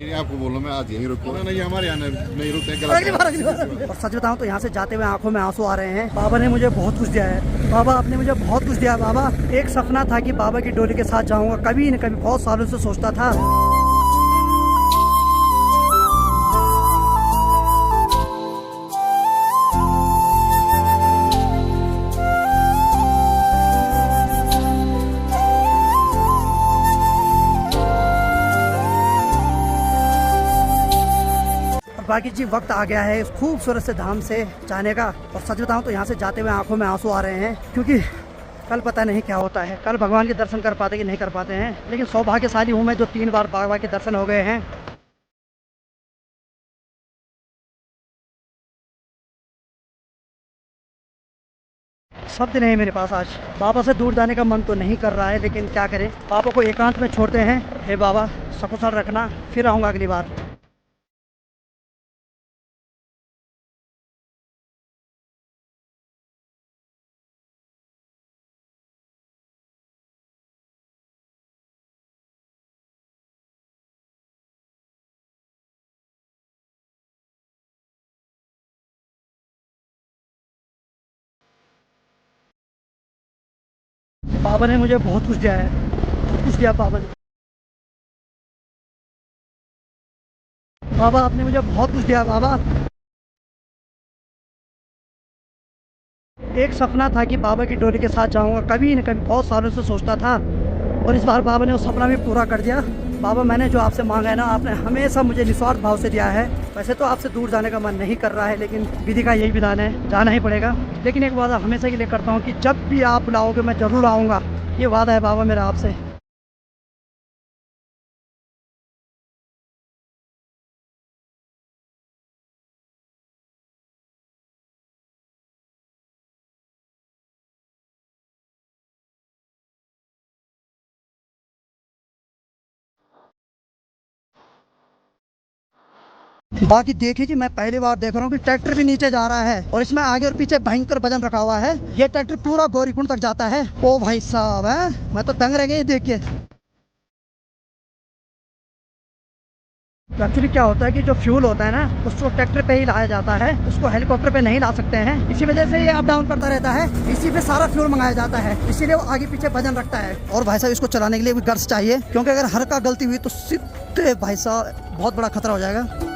आपको बोलो मैं आज यहीं रुकूंगा, नहीं हमारे यहाँ नहीं रुकते। और सच बताऊं तो यहाँ से जाते हुए आंखों में आंसू आ रहे हैं। बाबा ने मुझे बहुत कुछ दिया है, बाबा आपने मुझे बहुत कुछ दिया। बाबा एक सपना था कि बाबा की डोली के साथ जाऊंगा, कभी न कभी बहुत सालों से सोचता था। बाकी जी वक्त आ गया है इस खूबसूरत से धाम से जाने का। और सच बताऊं तो यहाँ से जाते हुए आंखों में आंसू आ रहे हैं, क्योंकि कल पता नहीं क्या होता है। कल भगवान के दर्शन कर पाते कि नहीं कर पाते हैं, लेकिन सौभाग्यशाली हूँ मैं जो 3 बार बाबा के दर्शन हो गए हैं। शब्द नहीं मेरे पास आज। बाबा से दूर जाने का मन तो नहीं कर रहा है, लेकिन क्या करें, बाबा को एकांत में छोड़ते हैं। हे बाबा सकुशल रखना, फिर आऊँगा अगली बार। बाबा ने मुझे बहुत कुछ दिया है, बहुत कुछ दिया बाबा ने। बाबा आपने मुझे बहुत कुछ दिया। बाबा एक सपना था कि बाबा की डोली के साथ जाऊंगा, कभी न कभी बहुत सालों से सोचता था, और इस बार बाबा ने उस सपना भी पूरा कर दिया। बाबा मैंने जो आपसे मांगा है ना, आपने हमेशा मुझे निस्वार्थ भाव से दिया है। वैसे तो आपसे दूर जाने का मन नहीं कर रहा है, लेकिन विधि का यही विधान है, जाना ही पड़ेगा। लेकिन एक वादा हमेशा के लिए करता हूँ कि जब भी आप बुलाओगे मैं ज़रूर आऊँगा। ये वादा है बाबा मेरा आपसे। बाकी देखिए कि मैं पहली बार देख रहा हूँ कि ट्रैक्टर भी नीचे जा रहा है, और इसमें आगे और पीछे भयंकर वजन रखा हुआ है। ये ट्रैक्टर पूरा गौरीकुंड तक जाता है। ओ भाई साहब है, मैं तो दंग रह गई देख के। तो एक्चुअली क्या होता है कि जो फ्यूल होता है ना, उसको ट्रैक्टर पे ही लाया जाता है, उसको हेलीकॉप्टर पे नहीं ला सकते हैं। इसी वजह से ये अप डाउन करता रहता है, इसी पे सारा फ्यूल मंगाया जाता है, इसीलिए वो आगे पीछे वजन रखता है। और भाई साहब इसको चलाने के लिए भी गर्स चाहिए, क्योंकि अगर हल्का गलती हुई तो सीधे भाई साहब बहुत बड़ा खतरा हो जाएगा।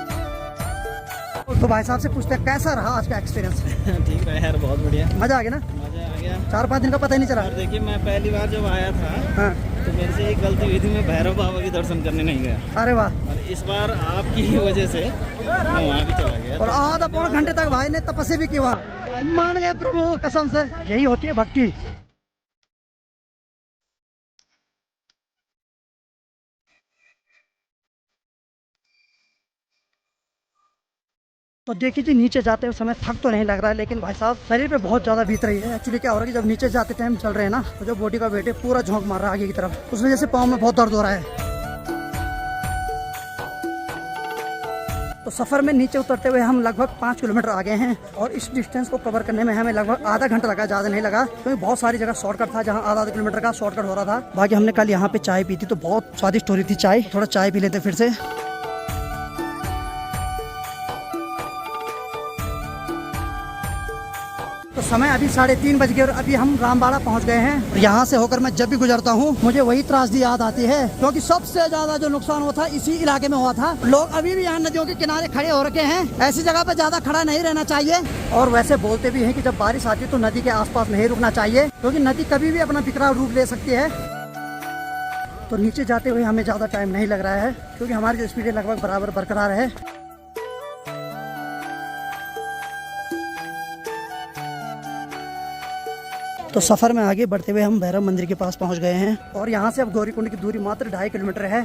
तो भाई साहब से पूछते हैं कैसा रहा आज का एक्सपीरियंस। ठीक रहा यार, बहुत बढ़िया, मजा आ गया ना। मजा आ गया। 4-5 दिन का पता ही नहीं चला। और देखिए मैं पहली बार जब आया था, हाँ। तो मेरे से एक गलती हुई थी, मैं भैरव बाबा के दर्शन करने नहीं गया। अरे वाह। और इस बार आपकी ही वजह से मैं वहाँ भी चला गया। और आधा पौन घंटे तक भाई ने तपस्या भी की वहाँ। मान गए प्रभु कसम से, यही होती है भक्ति। तो देखिए जी नीचे जाते हुए समय थक तो नहीं लग रहा है, लेकिन भाई साहब शरीर पे बहुत ज़्यादा बीत रही है। एक्चुअली क्या हो रहा है कि जब नीचे जाते टाइम चल रहे हैं ना, तो जो बॉडी का वेट है पूरा झोंक मार रहा है आगे की तरफ, उस वजह से पाँव में बहुत दर्द हो रहा है। तो सफ़र में नीचे उतरते हुए हम लगभग 5 किलोमीटर आगे हैं, और इस डिस्टेंस को कवर करने में हमें लगभग आधा घंटा लगा, ज़्यादा नहीं लगा, क्योंकि बहुत सारी जगह शॉर्टकट था जहाँ आधा किलोमीटर का शॉर्टकट हो रहा था। बाकी हमने कल यहाँ पे चाय पी थी, तो बहुत स्वादिष्ट हो रही थी चाय। थोड़ा चाय पी लेते फिर से। तो समय अभी 3:30 बज गए, और अभी हम रामबाड़ा पहुंच गए हैं। यहाँ से होकर मैं जब भी गुजरता हूँ मुझे वही त्रासदी याद आती है, क्योंकि सबसे ज्यादा जो नुकसान हुआ था इसी इलाके में हुआ था। लोग अभी भी यहाँ नदियों के किनारे खड़े हो रखे हैं। ऐसी जगह पे ज्यादा खड़ा नहीं रहना चाहिए। और वैसे बोलते भी हैं कि जब बारिश आती है तो नदी के आसपास नहीं रुकना चाहिए, क्योंकि नदी कभी भी अपना बिखराव रूप ले सकती है। तो नीचे जाते हुए हमें ज्यादा टाइम नहीं लग रहा है, क्योंकि हमारी जो स्पीड है लगभग बराबर बरकरार है। तो सफ़र में आगे बढ़ते हुए हम भैरव मंदिर के पास पहुंच गए हैं, और यहाँ से अब गौरीकुंड की दूरी मात्र 2.5 किलोमीटर है।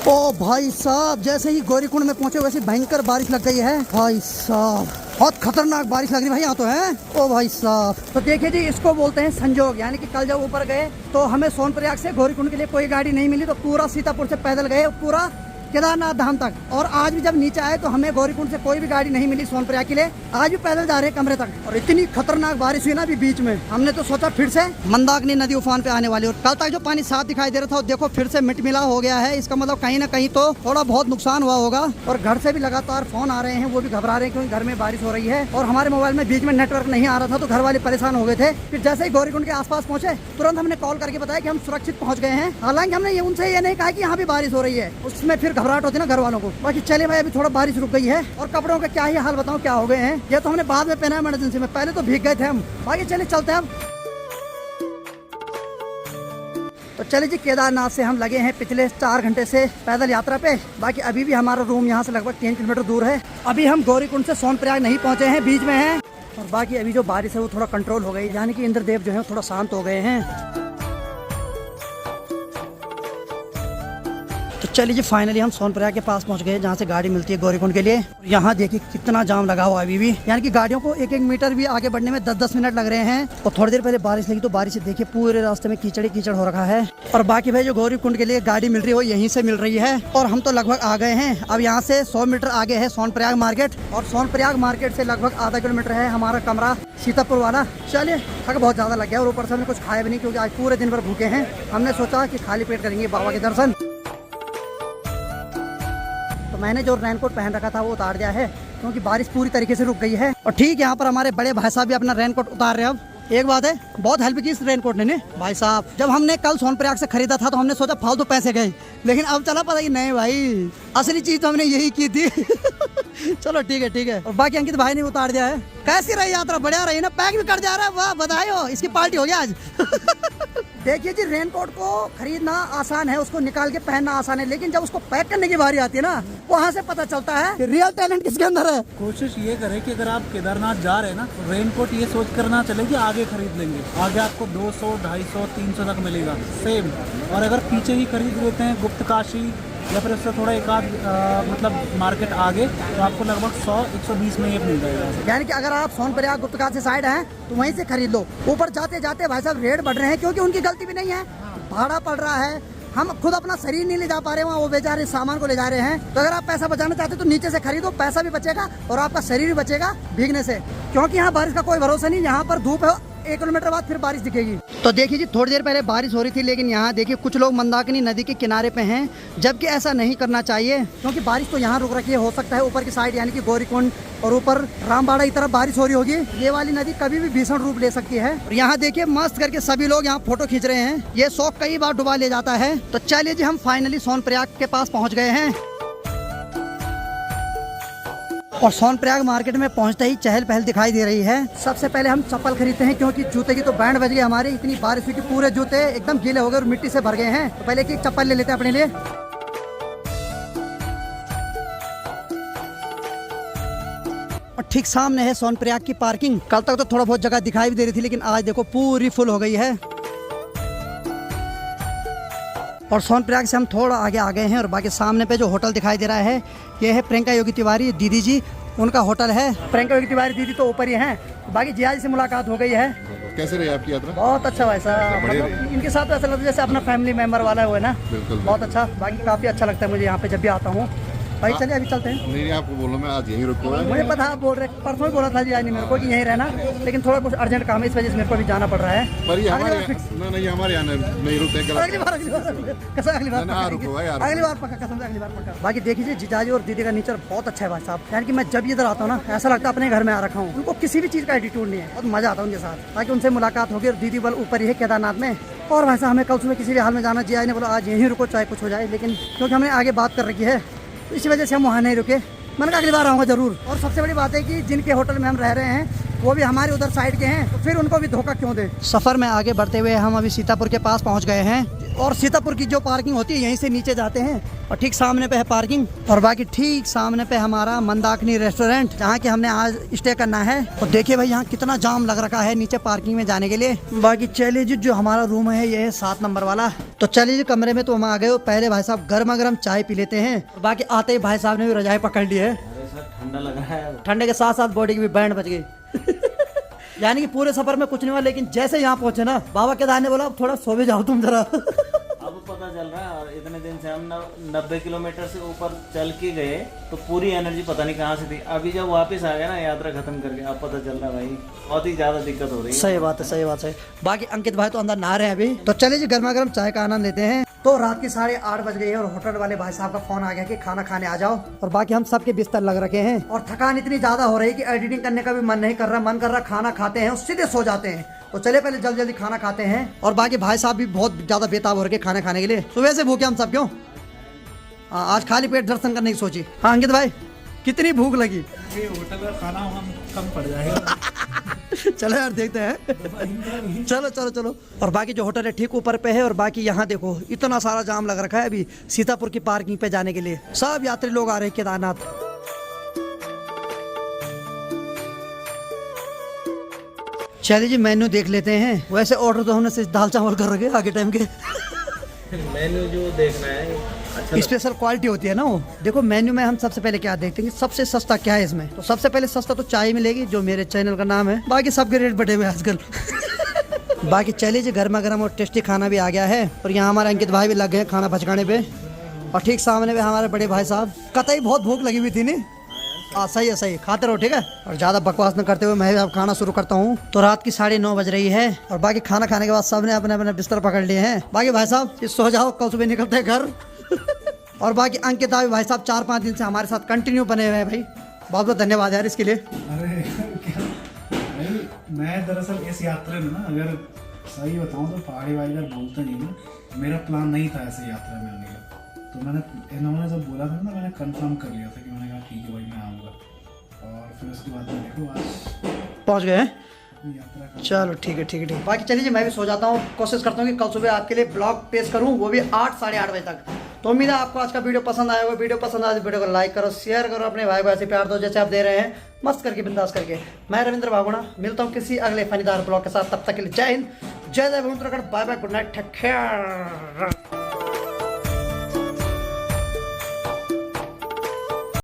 ओ भाई साहब, जैसे ही गौरीकुंड में पहुंचे वैसे भयंकर बारिश लग गई है। भाई साहब बहुत खतरनाक बारिश लग रही है भाई यहाँ तो है। ओ भाई साहब, तो देखिए जी इसको बोलते हैं संजोग, यानी कि कल जब ऊपर गए तो हमें सोनप्रयाग से गौरीकुंड के लिए कोई गाड़ी नहीं मिली, तो पूरा सीतापुर से पैदल गए, पूरा केदारनाथ धाम तक। और आज भी जब नीचे आए तो हमें गौरीकुंड से कोई भी गाड़ी नहीं मिली सोनप्रयाग के लिए। आज भी पैदल जा रहे हैं कमरे तक। और इतनी खतरनाक बारिश हुई ना अभी बीच में, हमने तो सोचा फिर से मंदाकिनी नदी उफान पे आने वाली। और कल तक जो पानी साफ दिखाई दे रहा था देखो फिर से मिटमिला हो गया है। इसका मतलब कहीं ना कहीं तो थोड़ा बहुत नुकसान हुआ होगा। और घर से भी लगातार फोन आ रहे हैं, वो भी घबरा रहे हैं क्योंकि घर में बारिश हो रही है। और हमारे मोबाइल में बीच में नेटवर्क नहीं आ रहा था तो घर वाले परेशान हो गए थे। फिर जैसे ही गौरीकुंड के आसपास पहुंचे तुरंत हमने कॉल करके बताया कि हम सुरक्षित पहुंच गए हैं। हालांकि हमने उनसे ये नहीं कहा कि यहाँ भी बारिश हो रही है, उसमें फिर घबराहट होती है ना घर वालों को। बाकी चलिए भाई, अभी थोड़ा बारिश रुक गई है और कपड़ों का क्या ही हाल बताऊं क्या हो गए हैं। ये तो हमने बाद में पहना है इमरजेंसी में, पहले तो भीग गए थे हम। बाकी चलिए चलते हैं अब। तो चलिए जी, केदारनाथ से हम लगे हैं पिछले 4 घंटे से पैदल यात्रा पे। बाकी अभी भी हमारा रूम यहाँ से लगभग 3 किलोमीटर दूर है। अभी हम गौरीकुंड से सोनप्रयाग नहीं पहुँचे हैं, बीच में हैं। और बाकी अभी जो बारिश है वो थोड़ा कंट्रोल हो गई, यानी कि इंद्रदेव जो है थोड़ा शांत हो गए हैं। तो चलिए जी, फाइनली हम सोनप्रयाग के पास पहुंच गए जहां से गाड़ी मिलती है गौरीकुंड के लिए। यहाँ देखिए कितना जाम लगा हुआ अभी भी, यानी कि गाड़ियों को 1-1 मीटर भी आगे बढ़ने में 10-10 मिनट लग रहे हैं। और थोड़ी देर पहले बारिश लगी तो बारिश से देखिए पूरे रास्ते में कीचड़ कीचड़ हो रखा है। और बाकी भाई जो गौरीकुंड के लिए गाड़ी मिल रही है वो यहीं से मिल रही है। और हम तो लगभग आ गए हैं। अब यहाँ से 100 मीटर आगे है सोनप्रयाग मार्केट। और सोनप्रयाग मार्केट से लगभग आधा किलोमीटर है हमारा कमरा सीतापुर वाला। चलिए, थक बहुत ज्यादा लग गया और ऊपर से हमने कुछ खाया भी नहीं क्योंकि आज पूरे दिन भर भूखे हैं। हमने सोचा कि खाली पेट करेंगे बाबा के दर्शन। तो मैंने जो रेनकोट पहन रखा था वो उतार दिया है क्योंकि बारिश पूरी तरीके से रुक गई है। और ठीक यहाँ पर हमारे बड़े भाई साहब भी अपना रेनकोट उतार रहे हैं। अब एक बात है, बहुत हेल्प की इस रेनकोट ने भाई साहब। जब हमने कल सोनप्रयाग से खरीदा था तो हमने सोचा फालतू पैसे गए, लेकिन अब चला पता कि नहीं भाई, असली चीज तो हमने यही की थी। चलो ठीक है। और बाकी अंकित भाई ने उतार दिया है। कैसी रही यात्रा? बढ़िया रही ना? पैक भी कर जा रहा है, वाह बधाई हो, इसकी पार्टी हो गया आज। देखिए जी, रेनकोट को खरीदना आसान है, उसको निकाल के पहनना आसान है, लेकिन जब उसको पैक करने की बारी आती है ना, वहाँ से पता चलता है कि रियल टैलेंट किसके अंदर है। कोशिश ये करें कि अगर आप केदारनाथ जा रहे हैं ना, तो रेनकोट ये सोच कर ना चले कि आगे खरीद लेंगे। आगे आपको 200, 250, 300 तक मिलेगा सेम। और अगर पीछे ही खरीद लेते हैं गुप्त काशी या फिर उससे थोड़ा एक आध मतलब मार्केट आगे, तो आपको लगभग 100-120 में ये मिल जाएगा। यानी कि अगर आप सोनप्रयाग गुप्तकाशी साइड हैं तो वहीं से खरीद लो। ऊपर जाते जाते भाई साहब रेट बढ़ रहे हैं क्योंकि उनकी गलती भी नहीं है, भाड़ा पड़ रहा है। हम खुद अपना शरीर नहीं ले जा पा रहे, वहाँ वो बेचारे सामान को ले जा रहे हैं। तो अगर आप पैसा बचाना चाहते हो तो नीचे से खरीदो, पैसा भी बचेगा और आपका शरीर भी बचेगा भीगने से। क्योंकि यहाँ बारिश का कोई भरोसा नहीं, यहाँ पर धूप है, 1 किलोमीटर बाद फिर बारिश दिखेगी। तो देखिए जी, थोड़ी देर पहले बारिश हो रही थी, लेकिन यहाँ देखिए कुछ लोग मंदाकिनी नदी के किनारे पे हैं, जबकि ऐसा नहीं करना चाहिए क्योंकि बारिश तो यहाँ रुक रखी है। हो सकता है ऊपर की साइड यानी कि गौरीकुंड और ऊपर रामबाड़ा की तरफ बारिश हो रही होगी। ये वाली नदी कभी भी भीषण रूप ले सकती है। और यहाँ देखिए मस्त करके सभी लोग यहाँ फोटो खींच रहे हैं। ये शौक कई बार डुबा ले जाता है। तो चलिए जी, हम फाइनली सोनप्रयाग के पास पहुँच गए हैं। और सोनप्रयाग मार्केट में पहुंचते ही चहल पहल दिखाई दे रही है। सबसे पहले हम चप्पल खरीदते हैं क्योंकि जूते की तो बैंड बज गई हमारी। इतनी बारिश हुई कि पूरे जूते एकदम गीले हो गए और मिट्टी से भर गए हैं। तो पहले एक चप्पल ले लेते हैं अपने लिए। और ठीक सामने है सोनप्रयाग की पार्किंग। कल तक तो थोड़ा बहुत जगह दिखाई भी दे रही थी, लेकिन आज देखो पूरी फुल हो गई है। और सोनप्रयाग से हम थोड़ा आगे आ गए हैं और बाकी सामने पे जो होटल दिखाई दे रहा है ये है प्रियंका योगी तिवारी दीदी जी, उनका होटल है। प्रियंका योगी तिवारी दीदी तो ऊपर ही हैं। बाकी जिया जी से मुलाकात हो गई है। कैसे रही आपकी यात्रा? बहुत अच्छा भाई साहब, मतलब इनके साथ तो ऐसा लगता है जैसे अपना फैमिली मेंबर वाला हुआ है ना। बिल्कुल बहुत अच्छा। बाकी काफ़ी अच्छा लगता है मुझे यहाँ पे जब भी आता हूँ। भाई चलिए अभी चलते हैं। नहीं, आपको बोलो मैं आज यहीं रुकूंगा। मुझे पता आप बोल रहे, परसों ही बोला था जी आज नहीं मेरे को कि यहीं रहना, लेकिन थोड़ा कुछ अर्जेंट काम है, इस वजह से मेरे को भी जाना पड़ रहा है। पर ये हमारे नहीं हमारे यहाँ नहीं रुकते। अगली बार पक्का, कसम से अगली बार पक्का। बाकी देखिए जीजाजी और दीदी का नेचर बहुत अच्छा है भाई साहब। यानी कि मैं जब इधर आता हूँ ना, ऐसा लगता है अपने घर में आ रखा हूँ। उनको किसी भी चीज़ का एटीट्यूड नहीं है, बहुत मजा आता है उनके साथ। ताकि उनसे मुलाकात होगी। और दीदी बल ऊपर ही है केदारनाथ में। और वैसा हमें कल सुबह किसी भी हाल में जाना, जिया ने बोला आज यहीं रुको चाहे कुछ हो जाए, लेकिन क्योंकि हमने आगे बात कर रखी है तो इसी वजह से हम वहाँ नहीं रुके। मैंने कहा अगली बार आऊँगा जरूर। और सबसे बड़ी बात है कि जिनके होटल में हम रह रहे हैं वो भी हमारे उधर साइड के हैं, तो फिर उनको भी धोखा क्यों दे। सफर में आगे बढ़ते हुए हम अभी सीतापुर के पास पहुंच गए हैं। और सीतापुर की जो पार्किंग होती है यहीं से नीचे जाते हैं और ठीक सामने पे है पार्किंग। और बाकी ठीक सामने पे हमारा मंदाकिनी रेस्टोरेंट, जहाँ के हमने आज स्टे करना है। और देखिए भाई यहाँ कितना जाम लग रखा है नीचे पार्किंग में जाने के लिए। बाकी चलिए जी, जो हमारा रूम है ये है 7 नंबर वाला। तो चलिए जी, कमरे में तो हम आ गए। पहले भाई साहब गर्मा गर्म चाय पी लेते हैं। और बाकी आते ही भाई साहब ने भी रजाई पकड़ ली है। ठंडा लग रहा है। ठंडे के साथ साथ बॉडी की भी बैंड बच गई। यानी कि पूरे सफर में कुछ नहीं हुआ, लेकिन जैसे यहाँ पहुंचे ना, बाबा केदार ने बोला अब थोड़ा सो भी जाओ तुम जरा। अब पता चल रहा है। और इतने दिन से हम 90 किलोमीटर से ऊपर चल के गए तो पूरी एनर्जी पता नहीं कहाँ से थी। अभी जब वापस आ गए ना यात्रा खत्म करके, अब पता चल रहा है भाई बहुत ही ज्यादा दिक्कत हो रही है। सही बात है, सही बात है। बाकी अंकित भाई तो अंदर नहा रहे हैं अभी, तो चलिए जी गर्मा गर्म चाय का आनंद लेते हैं। तो रात की 8:30 बज गई है और होटल वाले भाई साहब का फोन आ गया कि खाना खाने आ जाओ। और बाकी हम सबके बिस्तर लग रखे हैं और थकान इतनी ज्यादा हो रही है कि एडिटिंग करने का भी मन नहीं कर रहा, मन कर रहा खाना खाते हैं और सीधे सो जाते हैं। तो चले पहले जल्दी जल्दी खाना खाते हैं। और बाकी भाई साहब भी बहुत ज्यादा बेताब हो रखे खाना खाने के लिए, सुबह से भूखे हम सब क्यों। हाँ, आज खाली पेट दर्शन करने की सोची। हाँ अंकित भाई कितनी भूख लगी। ये होटल का खाना हम कम पड़ जाएगा। चलो यार देखते हैं। चलो चलो चलो। और बाकी जो होटल है ठीक ऊपर पे है। और बाकी यहाँ देखो इतना सारा जाम लग रखा है अभी सीतापुर की पार्किंग पे जाने के लिए। सब यात्री लोग आ रहे हैं केदारनाथ। चलिए जी मेन्यू देख लेते हैं। वैसे ऑर्डर तो हमने सिर्फ दाल चावल कर रखे आगे टाइम के। मेन्यू जो देखना है अच्छा स्पेशल क्वालिटी होती है ना वो। देखो मेन्यू में हम सबसे पहले क्या देखते हैं, सबसे सस्ता क्या है इसमें। तो सबसे पहले सस्ता तो चाय मिलेगी जो मेरे चैनल का नाम है। बाकी सबके रेट बढ़े हुए आजकल। बाकी चलिए जी गर्मा गर्म और टेस्टी खाना भी आ गया है। और यहाँ हमारे अंकित भाई भी लग गए खाना पचकाने पे। और ठीक सामने में हमारे बड़े भाई साहब। कतई बहुत भूख लगी हुई थी नहीं। सही है सही, खाते रहो ठीक है। और ज्यादा बकवास न करते हुए मैं अब खाना शुरू करता हूँ। तो रात की 9:30 बज रही है और बाकी खाना खाने के बाद सबने अपने अपने बिस्तर पकड़ लिए हैं। बाकी भाई साहब सो जाओ, कल सुबह निकलते हैं घर। और बाकी अंकित भाई साहब 4-5 दिन से हमारे साथ कंटिन्यू बने हुए हैं भाई। बहुत बहुत धन्यवाद यार इसके लिए। अरे क्या भाई, मैं दरअसल इस यात्रा में ना, अगर सही बताऊं तो पहाड़ी वाली बोलते नहीं ना, मेरा प्लान नहीं था ऐसे यात्रा में आने का। तो मैंने इन्होंने जब बोला था ना, मैंने कंफर्म कर लिया था कि मैंने कहा ठीक है भाई मैं आऊँगा। और फिर उसके बाद में देखो आज पहुँच गए हैं। यात्रा का चलो ठीक है ठीक है ठीक है। बाकी चलिए जी मैं भी सो जाता हूँ। कोशिश करता हूँ कि कल सुबह आपके लिए ब्लॉग पेश करूँ, वो भी 8 साढ़े 8 बजे तक। तो उम्मीद है आपको आज का वीडियो पसंद आया होगा। वीडियो पसंद आए तो वीडियो को लाइक करो, शेयर करो, अपने भाई भाई से प्यार दो जैसे आप दे रहे हैं, मस्त करके बिंदास करके। मैं रविंद्र बागुणा मिलता हूँ किसी अगले फनीदार ब्लॉग के साथ। तब तक के लिए जय हिंद, जय जय Uttarakhand, bye bye, good night, take care.